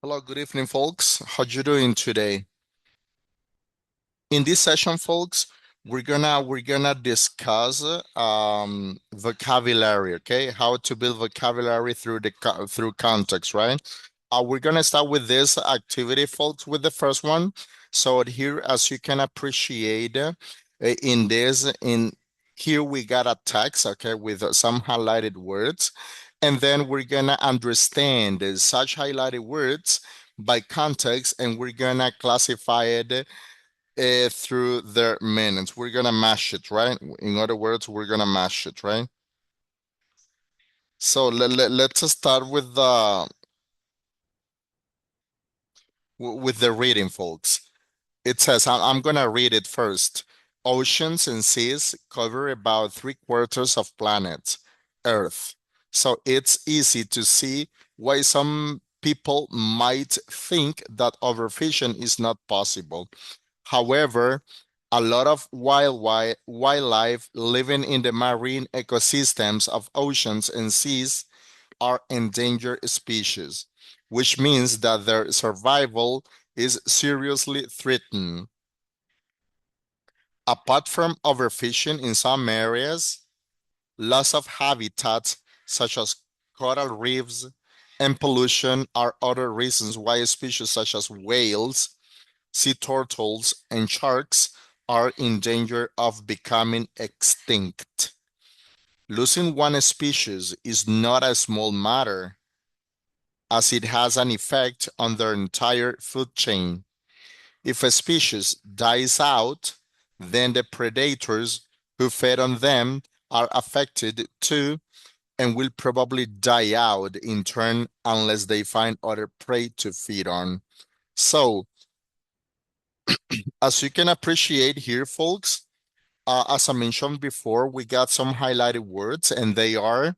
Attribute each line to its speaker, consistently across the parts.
Speaker 1: Hello, good evening, folks. How you doing today? In this session, folks, we're gonna discuss vocabulary, okay? How to build vocabulary through through context, right? We're gonna start with this activity, folks, with the first one. So here, as you can appreciate, in here we got a text, okay, with some highlighted words, and then we're gonna understand such highlighted words by context, and we're gonna classify it through their meanings. We're gonna mash it, right? In other words, we're gonna mash it, right? So let's start with the reading, folks. It says, I'm gonna read it first. Oceans and seas cover about three-quarters of planet Earth. So it's easy to see why some people might think that overfishing is not possible. However, a lot of wildlife living in the marine ecosystems of oceans and seas are endangered species, which means that their survival is seriously threatened. Apart from overfishing in some areas, loss of habitats such as coral reefs and pollution are other reasons why species such as whales, sea turtles, and sharks are in danger of becoming extinct. Losing one species is not a small matter, as it has an effect on their entire food chain. If a species dies out, then the predators who fed on them are affected too and will probably die out in turn unless they find other prey to feed on. So, as you can appreciate here, folks, as I mentioned before, we got some highlighted words, and they are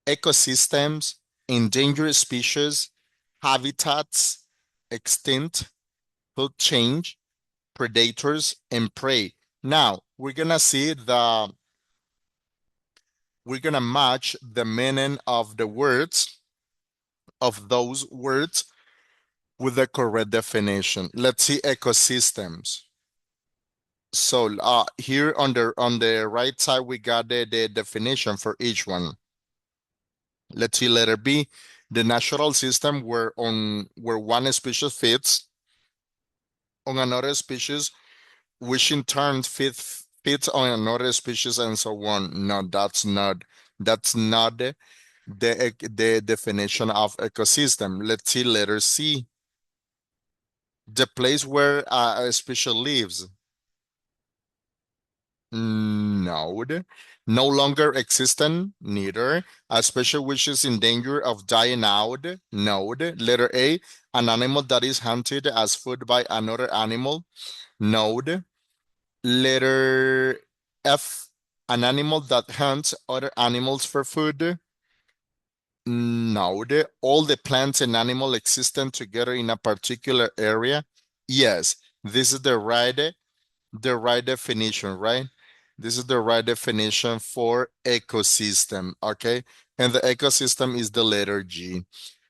Speaker 1: ecosystems, endangered species, habitats, extinct, food change, predators, and prey. Now, we're gonna match the meaning of the words, of those words, with the correct definition. Let's see ecosystems. So here on the right side, we got the definition for each one. Let's see letter B, the natural system where one species fits on another species, which in turn fits on another species and so on. No, that's not the definition of ecosystem. Let's see letter C, the place where a species lives. Node. No longer existent, neither. A species which is in danger of dying out, node. Letter A, an animal that is hunted as food by another animal, node. Letter F, an animal that hunts other animals for food, node. All the plants and animal existent together in a particular area. Yes, this is the right definition, right? This is the right definition for ecosystem, okay? And the ecosystem is the letter G.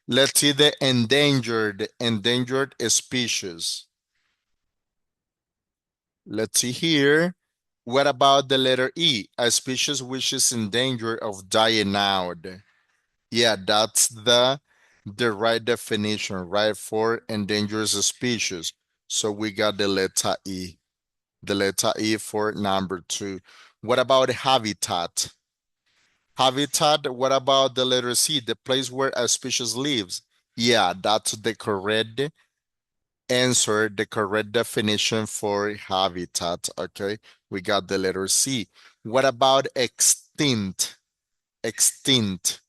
Speaker 1: Let's see the endangered species. Let's see here. What about the letter E? A species which is in danger of dying out. Yeah, that's the right definition, right, for endangered species. So we got the letter E. The letter E for number two. What about habitat? Habitat, what about the letter C, the place where a species lives? Yeah, that's the correct answer, the correct definition for habitat. Okay, we got the letter C. What about extinct? Extinct.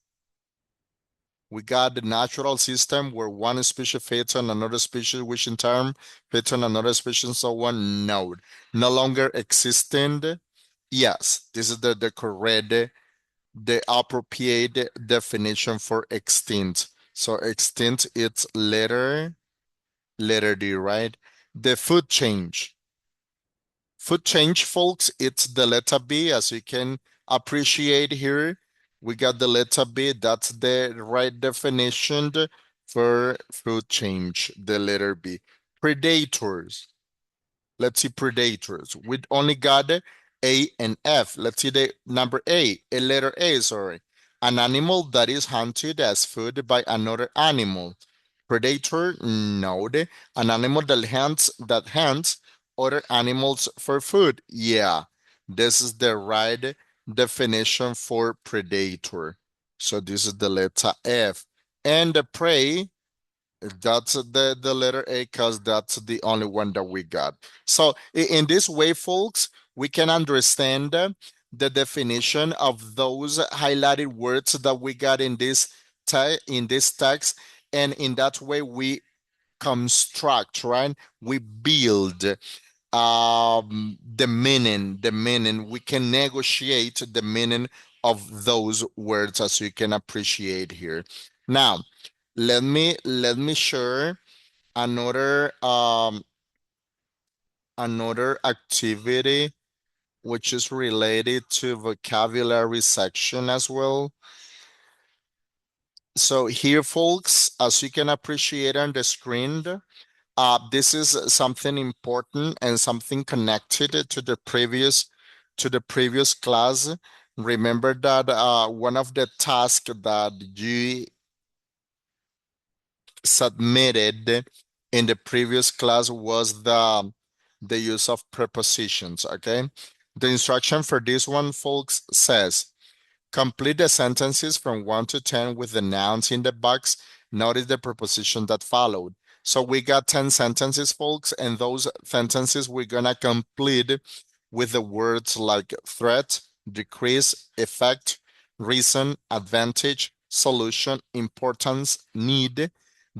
Speaker 1: We got the natural system where one species fits on another species, which in turn fits on another species, so one node. No longer existing. Yes, this is the correct, the appropriate definition for extinct. So extinct, it's letter D, right? The food change. Food change, folks, it's the letter B, as you can appreciate here. We got the letter B, that's the right definition for food change, the letter B. Predators. Let's see predators. We only got A and F. Let's see the number A letter A, sorry. An animal that is hunted as food by another animal. Predator, no. An animal that hunts other animals for food. Yeah, this is the right definition for predator. So this is the letter F. And the prey, that's the letter A because that's the only one that we got. So in this way, folks, we can understand the definition of those highlighted words that we got in this text, and in that way we construct, right? We build the meaning. We can negotiate the meaning of those words, as you can appreciate here. Now, let me share another another activity which is related to vocabulary section as well. So here, folks, as you can appreciate on the screen, this is something important and something connected to the previous class. Remember that one of the tasks that you submitted in the previous class was the use of prepositions, okay? The instruction for this one, folks, says complete the sentences from 1 to 10 with the nouns in the box. Notice the preposition that followed. So we got 10 sentences, folks, and those sentences we're gonna complete with the words like threat, decrease, effect, reason, advantage, solution, importance, need,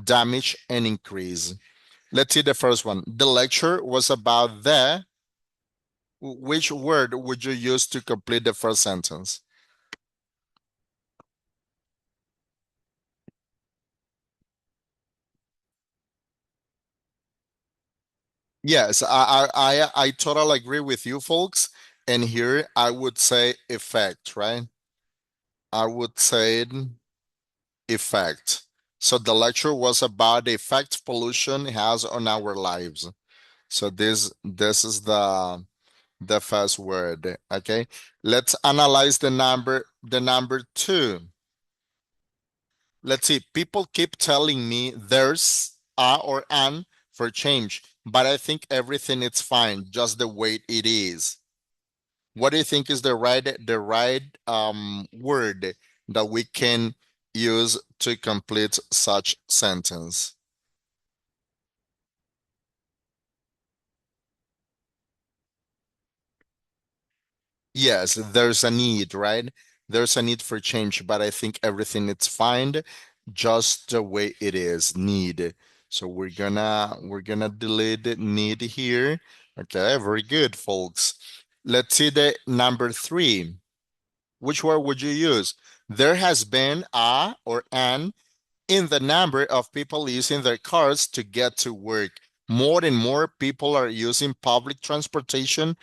Speaker 1: damage, and increase. Let's see the first one. The lecture was about which word would you use to complete the first sentence? Yes, I totally agree with you folks. And here I would say effect, right? I would say effect. So the lecture was about the effect pollution has on our lives. So this is the first word, okay? Let's analyze the number two. Let's see. People keep telling me there's a or an for change, but I think everything is fine, just the way it is. What do you think is the right word that we can use to complete such sentence? Yes, there's a need, right? There's a need for change, but I think everything is fine just the way it is. Need. So we're gonna delete the need here. Okay, very good, folks. Let's see the number three. Which word would you use? There has been a or an in the number of people using their cars to get to work. More and more people are using public transportation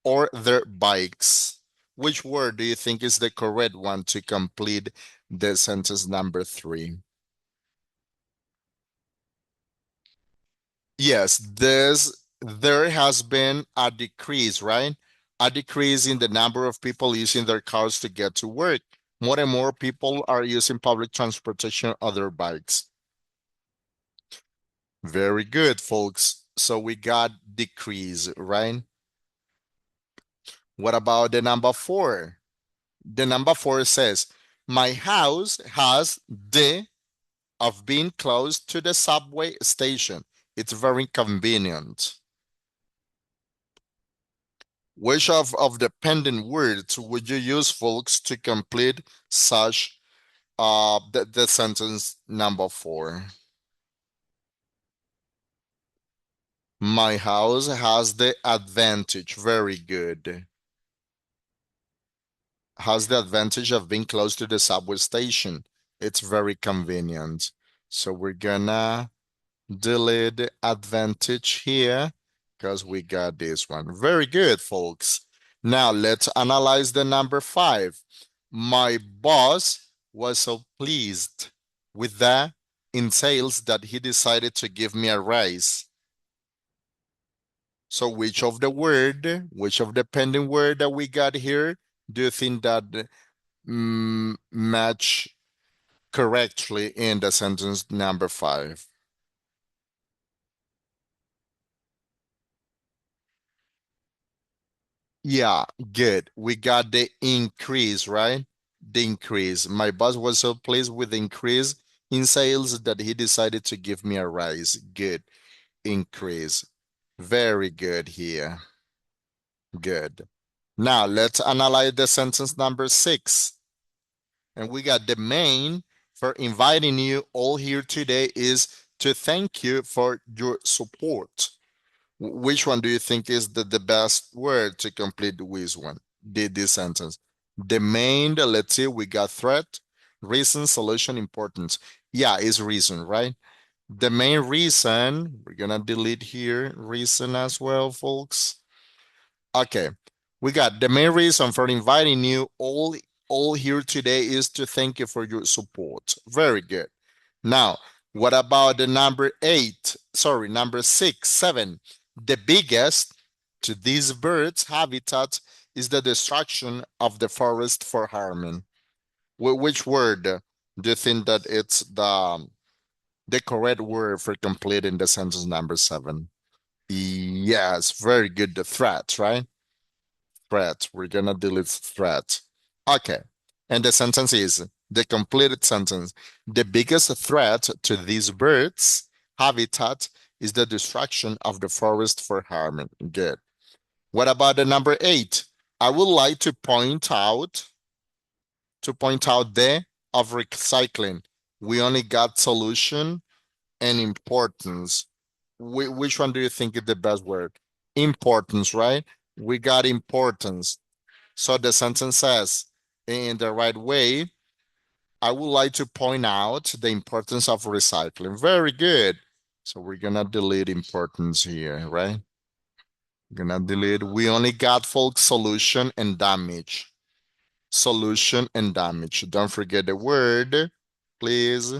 Speaker 1: or their bikes. Which word do you think is the correct one to complete the sentence number three? Yes, there has been a decrease, right? A decrease in the number of people using their cars to get to work. More and more people are using public transportation or their bikes. Very good, folks. So we got decrease, right? What about the number four? The number four says, my house has the of being close to the subway station. It's very convenient. Which of the pending words would you use, folks, to complete such the sentence number four? My house has the advantage. Very good. Has the advantage of being close to the subway station. It's very convenient. So we're gonna delete advantage here because we got this one. Very good, folks. Now let's analyze the number five. My boss was so pleased with the in sales that he decided to give me a raise. So which of the pending word that we got here do you think that match correctly in the sentence number 5? Yeah, good. We got the increase, right? The increase. My boss was so pleased with the increase in sales that he decided to give me a raise. Good. Increase. Very good here. Good. Now let's analyze the sentence number 6. And we got the main for inviting you all here today is to thank you for your support. Which one do you think is the best word to complete with one? This sentence. The main, let's see, we got threat, reason, solution, importance. Yeah, is reason, right? The main reason, we're gonna delete here reason as well, folks. Okay, we got the main reason for inviting you all here today is to thank you for your support. Very good. Now, what about the number 8? Sorry, number 6, 7. The biggest to these birds' habitat is the destruction of the forest for harming. Which word do you think that it's the correct word for completing the sentence number 7? Yes, very good. The threat, right? Threat. We're gonna delete threat. Okay. And the sentence is the completed sentence. The biggest threat to these birds' habitat is the destruction of the forest for harming. Good. What about the number 8? I would like to point out the of recycling. We only got solution and importance. Which one do you think is the best word? Importance, right? We got importance. So the sentence says, in the right way, I would like to point out the importance of recycling. Very good. So we're gonna delete importance here, right? We're gonna delete. We only got folks solution and damage. Solution and damage. Don't forget the word, please.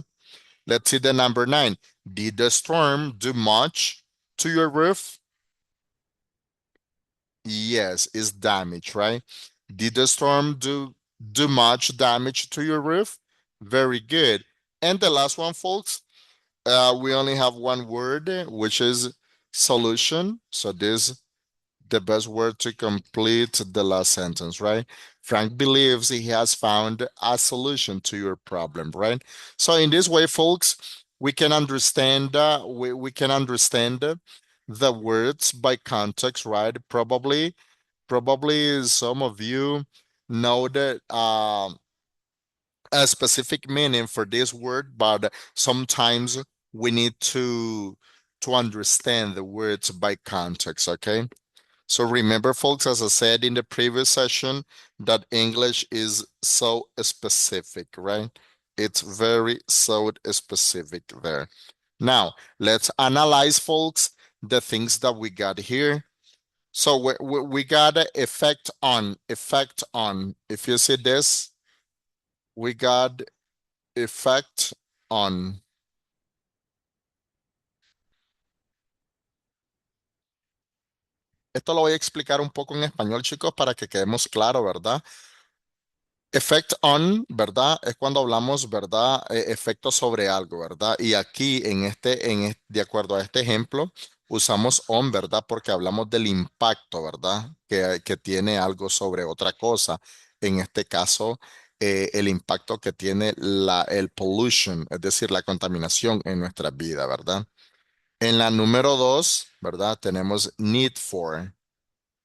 Speaker 1: Let's see the number 9. Did the storm do much to your roof? Yes, it's damage, right? Did the storm do much damage to your roof? Very good. And the last one, folks, we only have one word, which is solution. So this the best word to complete the last sentence, right? Frank believes he has found a solution to your problem, right? So in this way, folks, we can understand the words by context, right? Probably some of you know that a specific meaning for this word, but sometimes we need to understand the words by context, okay? So remember, folks, as I said in the previous session, that English is so specific, right? It's very so specific there. Now, let's analyze, folks, the things that we got here. So we got a effect on, effect on. If you see this, we got effect on. Esto lo voy a explicar un poco en español, chicos, para que quedemos claro, ¿verdad? Effect on, ¿verdad? Es cuando hablamos, ¿verdad? Efecto sobre algo, ¿verdad? Y aquí, de acuerdo a este ejemplo, usamos on, ¿verdad? Porque hablamos del impacto, ¿verdad? Que tiene algo sobre otra cosa. En este caso, el impacto que tiene el pollution, es decir, la contaminación en nuestra vida, ¿verdad? En la número 2, ¿verdad? Tenemos need for.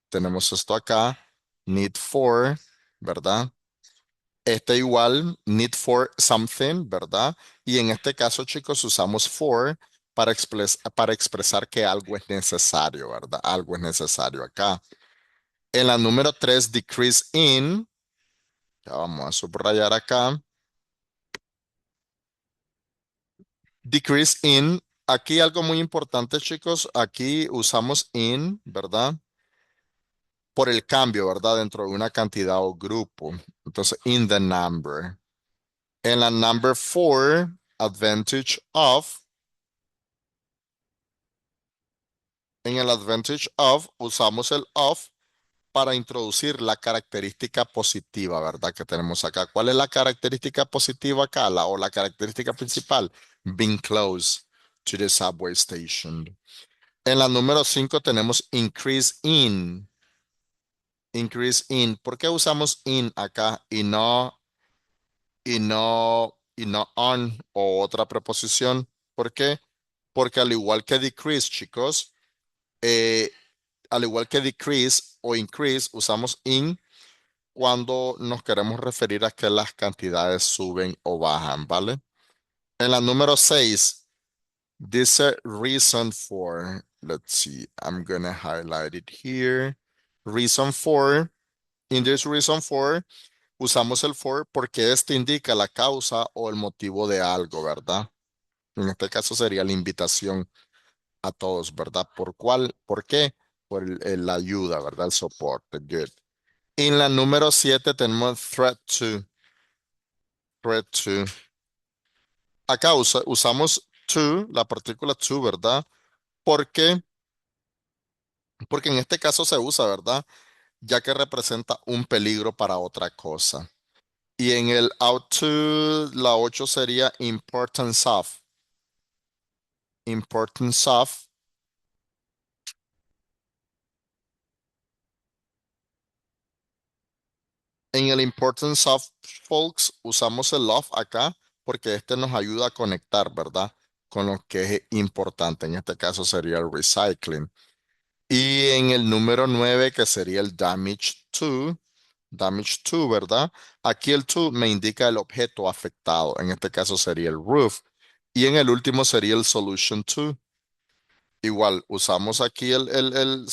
Speaker 1: Tenemos esto acá, need for, ¿verdad? Este igual, need for something, ¿verdad? Y en este caso, chicos, usamos for para expresar que algo es necesario, ¿verdad? Algo es necesario acá. En la número 3, decrease in, ya vamos a subrayar acá. Decrease in, aquí algo muy importante, chicos, aquí usamos in, ¿verdad? Por el cambio, ¿verdad? Dentro de una cantidad o grupo. Entonces, in the number. En la number 4. advantage of, en el advantage of usamos el of para introducir la característica positiva, ¿verdad? Que tenemos acá. ¿Cuál es la característica positiva acá? O la característica principal. Being close to the subway station. En la número 5 tenemos increase in. Increase in. ¿Por qué usamos in acá y no on o otra preposición? ¿Por qué? Porque al igual que decrease, chicos, eh, al igual que decrease o increase, usamos in cuando nos queremos referir a que las cantidades suben o bajan, ¿vale? En la número 6 dice reason for. Let's see, I'm gonna highlight it here. Reason for. In this reason for, usamos el for porque este indica la causa o el motivo de algo, ¿verdad? En este caso sería la invitación a todos, ¿verdad? ¿Por qué? Por la ayuda, ¿verdad? El soporte. Good. En la número 7 tenemos threat to. Threat to. Acá usamos to, la partícula to, ¿verdad? ¿Por qué? Porque en este caso se usa, ¿verdad? Ya que representa un peligro para otra cosa. Y en el out to, la 8 sería importance of. Importance of. En el importance of, folks, usamos el of acá porque este nos ayuda a conectar, ¿verdad? Con lo que es importante. En este caso sería el recycling. Y en el número 9 que sería el damage to, ¿verdad? Aquí el to me indica el objeto afectado. En este caso sería el roof. Y en el último sería el solution to. Igual, usamos aquí el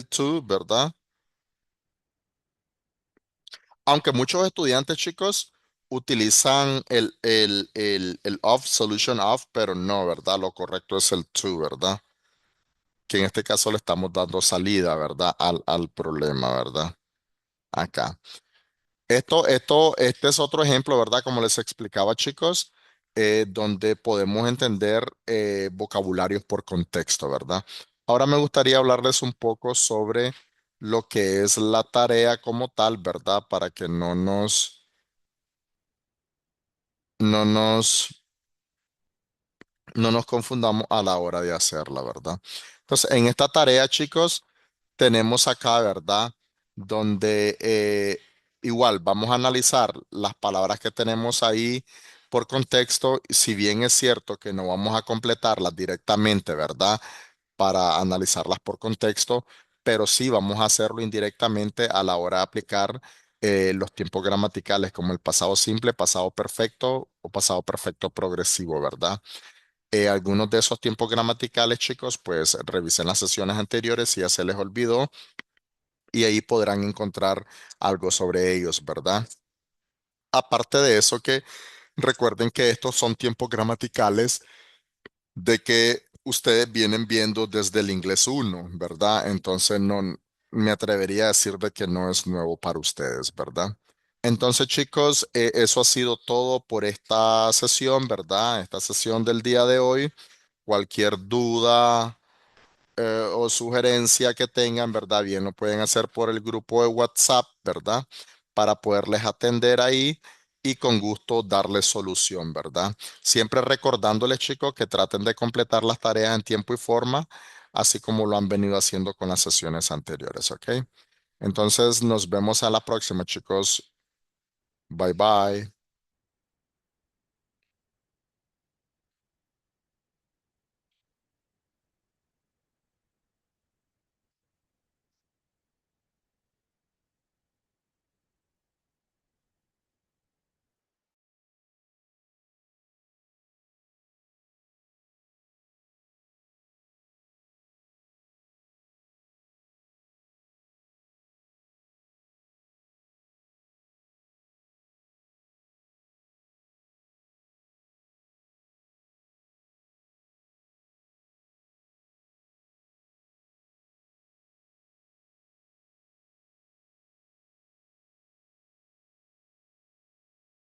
Speaker 1: to, ¿verdad? Aunque muchos estudiantes, chicos, utilizan el of, solution of, pero no, ¿verdad? Lo correcto es el to, ¿verdad? Que en este caso le estamos dando salida, ¿verdad? Al problema, ¿verdad? Acá. Este es otro ejemplo, ¿verdad? Como les explicaba, chicos, donde podemos entender vocabularios por contexto, ¿verdad? Ahora me gustaría hablarles un poco sobre lo que es la tarea como tal, ¿verdad? Para que no nos, no nos confundamos a la hora de hacerla, ¿verdad? Entonces, en esta tarea, chicos, tenemos acá, ¿verdad? Donde igual vamos a analizar las palabras que tenemos ahí por contexto, si bien es cierto que no vamos a completarlas directamente, ¿verdad? Para analizarlas por contexto, pero sí vamos a hacerlo indirectamente a la hora de aplicar los tiempos gramaticales como el pasado simple, pasado perfecto o pasado perfecto progresivo, ¿verdad? Algunos de esos tiempos gramaticales, chicos, pues revisen las sesiones anteriores si ya se les olvidó y ahí podrán encontrar algo sobre ellos, ¿verdad? Aparte de eso, que recuerden que estos son tiempos gramaticales de que ustedes vienen viendo desde el inglés uno, ¿verdad? Entonces no me atrevería a decir de que no es nuevo para ustedes, ¿verdad? Entonces, chicos, eso ha sido todo por esta sesión, ¿verdad? Esta sesión del día de hoy. Cualquier duda o sugerencia que tengan, ¿verdad? Bien, lo pueden hacer por el grupo de WhatsApp, ¿verdad? Para poderles atender ahí y con gusto darles solución, ¿verdad? Siempre recordándoles, chicos, que traten de completar las tareas en tiempo y forma, así como lo han venido haciendo con las sesiones anteriores, ¿ok? Entonces, nos vemos a la próxima, chicos. Bye bye.